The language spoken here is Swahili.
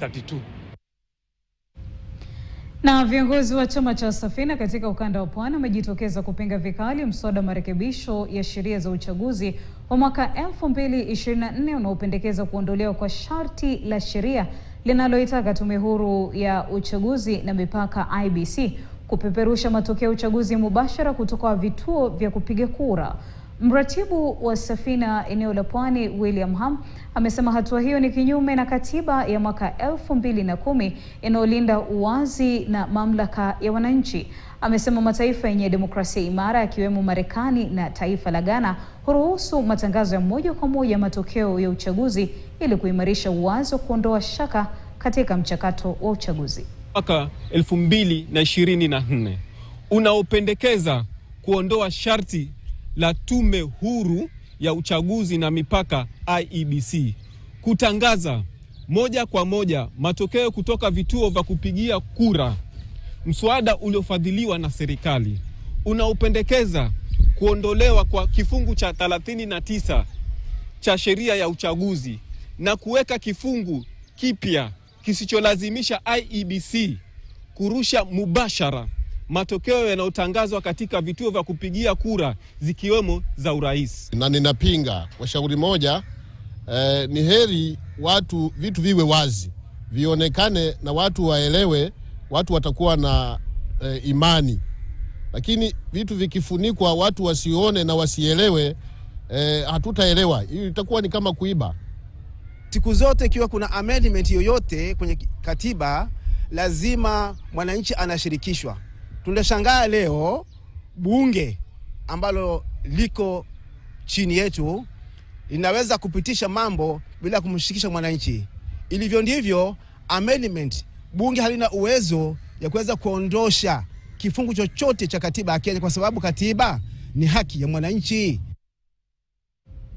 32. Na viongozi wa chama cha Safina katika ukanda wa Pwani wamejitokeza kupinga vikali mswada marekebisho ya sheria za uchaguzi wa mwaka 2024 unaopendekeza kuondolewa kwa sharti la sheria linaloitaka Tume Huru ya Uchaguzi na Mipaka IEBC kupeperusha matokeo ya uchaguzi mubashara kutoka vituo vya kupiga kura. Mratibu wa Safina eneo la Pwani William Ham amesema hatua hiyo ni kinyume na katiba ya mwaka 2010 inayolinda uwazi na mamlaka ya wananchi. Amesema mataifa yenye demokrasia imara yakiwemo Marekani na taifa la Ghana huruhusu matangazo ya moja kwa moja matokeo ya uchaguzi ili kuimarisha uwazi wa kuondoa shaka katika mchakato wa uchaguzi. Mwaka 2024 unaopendekeza kuondoa sharti la Tume Huru ya Uchaguzi na Mipaka IEBC kutangaza moja kwa moja matokeo kutoka vituo vya kupigia kura. Mswada uliofadhiliwa na serikali unaopendekeza kuondolewa kwa kifungu cha 39 cha sheria ya uchaguzi na kuweka kifungu kipya kisicholazimisha IEBC kurusha mubashara matokeo yanayotangazwa katika vituo vya kupigia kura zikiwemo za urais. Na ninapinga kwa shauri moja, ni heri vitu viwe wazi, vionekane na watu waelewe, watu watakuwa na imani. Lakini vitu vikifunikwa watu wasione na wasielewe, hatutaelewa. Hii itakuwa ni kama kuiba. Siku zote ikiwa kuna amendment yoyote kwenye katiba, lazima mwananchi anashirikishwa. Tunashangaa leo bunge ambalo liko chini yetu linaweza kupitisha mambo bila kumshirikisha mwananchi. Ilivyo ndivyo amendment, bunge halina uwezo ya kuweza kuondosha kifungu chochote cha katiba ya Kenya, kwa sababu katiba ni haki ya mwananchi.